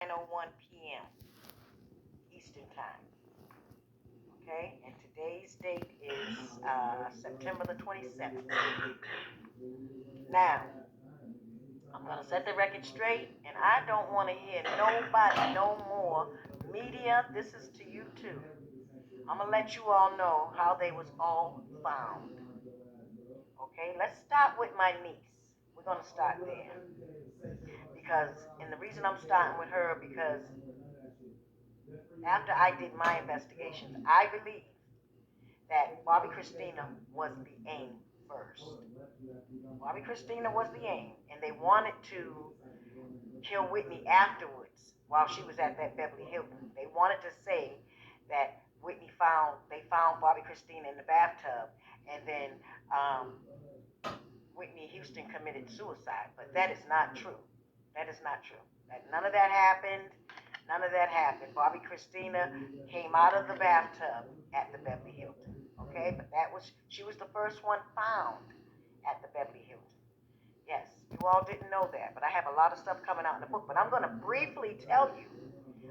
9:01 p.m. Eastern Time. Okay, and today's date is September the 27th. Now, I'm going to set the record straight, and I don't want to hear nobody no more. Media, this is to you too. I'm going to let you all know how they was all found. Okay, let's start with my niece. We're going to start there. And the reason I'm starting with her, because after I did my investigations, I believe that Bobbi Kristina was the aim first. Bobbi Kristina was the aim, and they wanted to kill Whitney afterwards while she was at that Beverly Hilton. They wanted to say that they found Bobbi Kristina in the bathtub, and then Whitney Houston committed suicide. But that is not true. That is not true. None of that happened. None of that happened. Bobbi Kristina came out of the bathtub at the Beverly Hilton. Okay, but she was the first one found at the Beverly Hilton. Yes, you all didn't know that, but I have a lot of stuff coming out in the book. But I'm going to briefly tell you.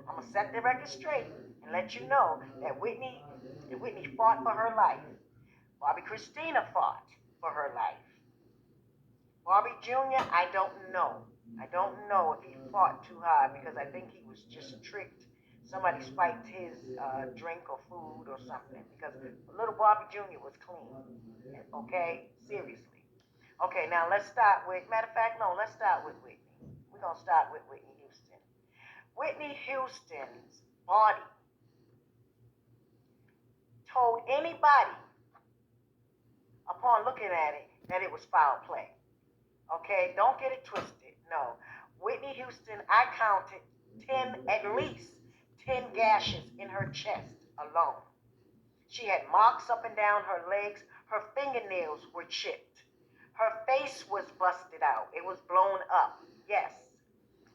I'm going to set the record straight and let you know that Whitney fought for her life. Bobbi Kristina fought for her life. Bobby Jr., I don't know. I don't know if he fought too hard, because I think he was just tricked. Somebody spiked his drink or food or something, because little Bobby Jr. was clean. Okay? Seriously. Okay, now let's start with, matter of fact, no, let's start with Whitney. We're going to start with Whitney Houston. Whitney Houston's body told anybody, upon looking at it, that it was foul play. Okay, don't get it twisted. No. Whitney Houston, I counted at least 10 gashes in her chest alone. She had marks up and down her legs. Her fingernails were chipped. Her face was busted out. It was blown up. Yes,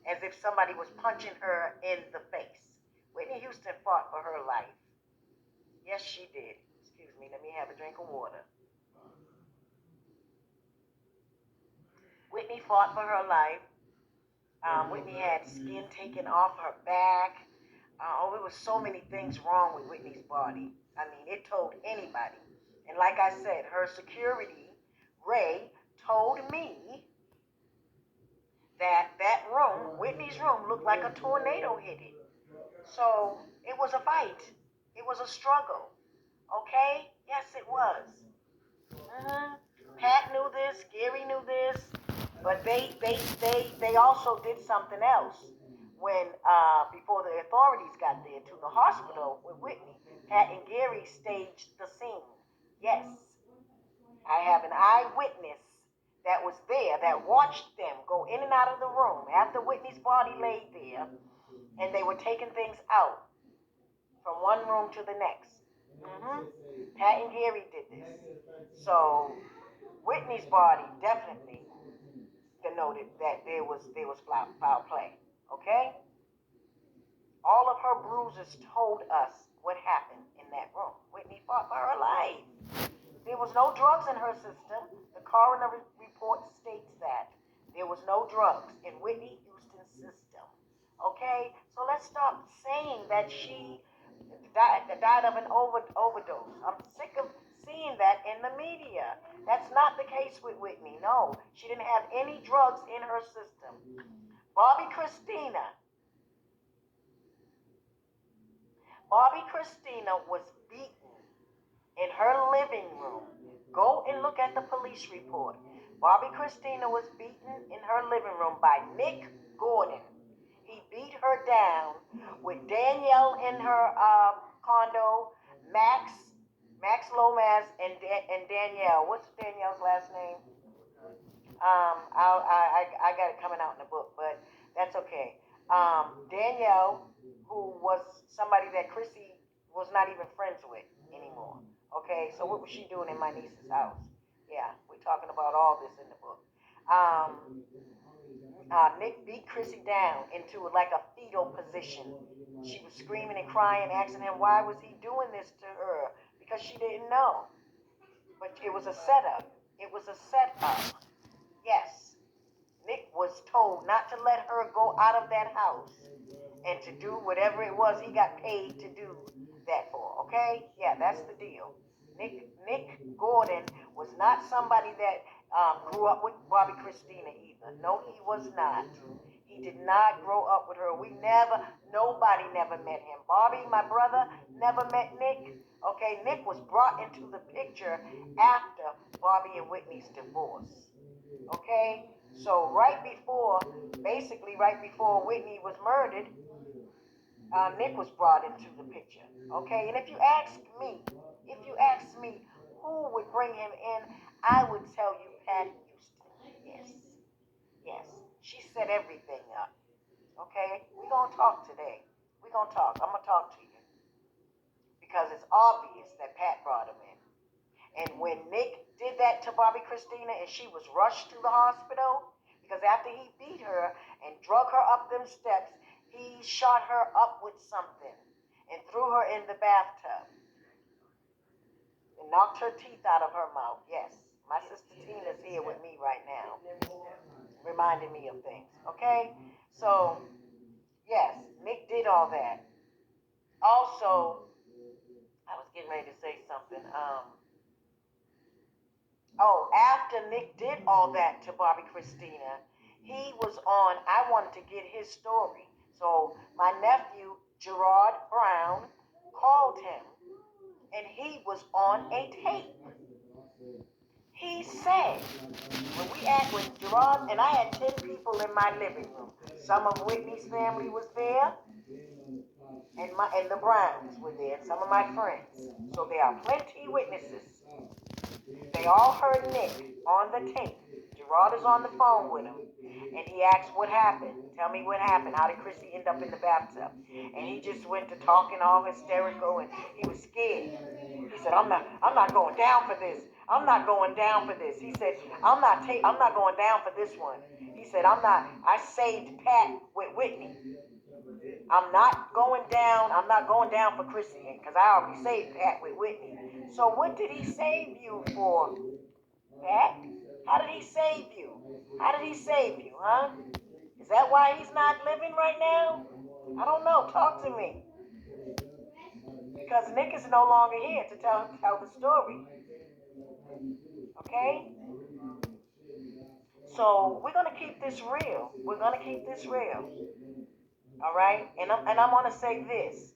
as if somebody was punching her in the face. Whitney Houston fought for her life. Yes, she did. Excuse me, let me have a drink of water. Whitney fought for her life. Whitney had skin taken off her back. There was so many things wrong with Whitney's body. I mean, it told anybody. And like I said, her security, Ray, told me that room, Whitney's room, looked like a tornado hit it. So it was a fight. It was a struggle. Okay? Yes, it was. Pat knew this. Gary knew this. But they also did something else when before the authorities got there to the hospital with Whitney. Pat and Gary staged the scene. Yes, I have an eyewitness that was there that watched them go in and out of the room after Whitney's body laid there, and they were taking things out from one room to the next. Pat and Gary did this. So Whitney's body definitely denoted that there was foul play. Okay? All of her bruises told us what happened in that room. Whitney fought for her life. There was no drugs in her system. The coroner report states that there was no drugs in Whitney Houston's system. Okay? So let's stop saying that she died of an overdose. I'm sick of seeing that in the media. That's not the case with Whitney. No, she didn't have any drugs in her system. Bobbi Kristina was beaten in her living room. Go and look at the police report. Bobbi Kristina was beaten in her living room by Nick Gordon. He beat her down with Danielle in her condo, Max Lomas, and Danielle. What's Danielle's last name? I got it coming out in the book, but that's okay. Danielle, who was somebody that Chrissy was not even friends with anymore. Okay, so what was she doing in my niece's house? Yeah, we're talking about all this in the book. Nick beat Chrissy down into like a fetal position. She was screaming and crying, asking him why was he doing this to her, because she didn't know. But it was a setup. It was a setup. Yes. Nick was told not to let her go out of that house and to do whatever it was he got paid to do that for. Okay? Yeah, that's the deal. Nick Gordon was not somebody that grew up with Bobbi Kristina either. No, he was not. He did not grow up with her. Nobody never met him. Bobbi, my brother, never met Nick. Okay, Nick was brought into the picture after Bobbi and Whitney's divorce. Okay, so basically right before Whitney was murdered, Nick was brought into the picture. Okay, and if you ask me who would bring him in, I would tell you Pat Houston. Yes, she set everything up. Okay, we're gonna talk today. We're gonna talk. I'm gonna talk to you because it's obvious that Pat brought him in. And when Nick did that to Bobbi Kristina and she was rushed to the hospital, because after he beat her and drug her up them steps, he shot her up with something and threw her in the bathtub and knocked her teeth out of her mouth. Yes, my sister Tina's here with me right now, reminding me of things. Okay? So, yes, Nick did all that. Also, I was getting ready to say something. After Nick did all that to Bobbi Kristina, he was on, I wanted to get his story. So my nephew, Gerard Brown, called him, and he was on a tape. He said, when Gerard, and I had 10 people in my living room. Some of Whitney's family was there, and the Browns were there, and some of my friends. So there are plenty witnesses. They all heard Nick on the tape. Gerard is on the phone with him, and he asked what happened. Tell me what happened. How did Chrissy end up in the bathtub? And he just went to talking all hysterical, and he was scared. He said, I'm not going down for this. I'm not going down for this. He said, I'm not going down for this one. He said, I saved Pat with Whitney. I'm not going down for Chrissy, because I already saved Pat with Whitney. So what did he save you for, Pat? How did he save you? Huh? Is that why he's not living right now? I don't know. Talk to me. Because Nick is no longer here to tell the story. Okay? So we're gonna keep this real. All right? And I want to say this.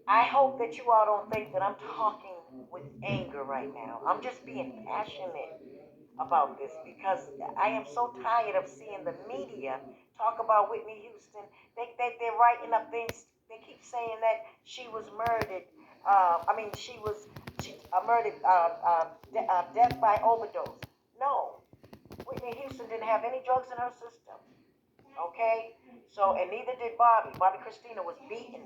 I hope that you all don't think that I'm talking with anger right now. I'm just being passionate about this because I am so tired of seeing the media talk about Whitney Houston. They're writing up things. They keep saying that she was murdered. Murdered, death by overdose. No, Whitney Houston didn't have any drugs in her system. Okay? So, and neither did Bobbi. Bobbi Kristina was beaten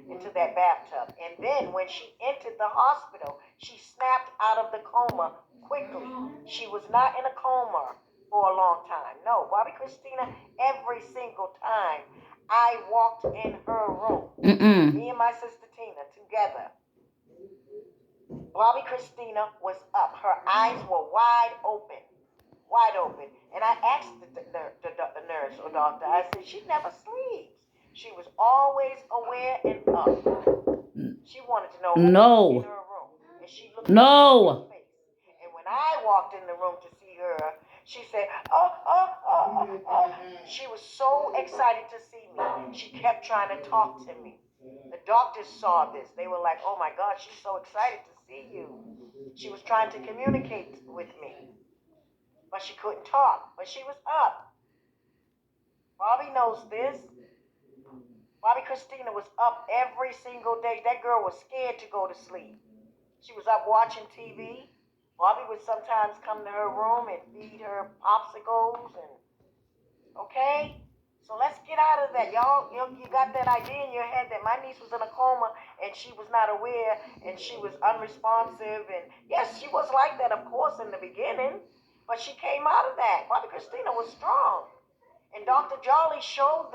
into that bathtub. And then when she entered the hospital, she snapped out of the coma quickly. She was not in a coma for a long time. No, Bobbi Kristina, every single time I walked in her room, me and my sister Tina together, Bobbi Kristina was up. Her eyes were wide open. And I asked the nurse or doctor, I said, she never sleeps. She was always aware and up. She wanted to know who was in her room. And she looked at her face. And when I walked in the room to see her, she said, She was so excited to see me. She kept trying to talk to me. The doctors saw this. They were like, oh my God, she's so excited to see you. She was trying to communicate with me. But she couldn't talk. But she was up. Bobbi knows this. Bobbi Kristina was up every single day. That girl was scared to go to sleep. She was up watching TV. Bobbi would sometimes come to her room and feed her popsicles okay? So let's get out of that. Y'all, you got that idea in your head that my niece was in a coma and she was not aware and she was unresponsive. And yes, she was like that, of course, in the beginning. But she came out of that. Bobbi Kristina was strong. And Dr. Jolly showed them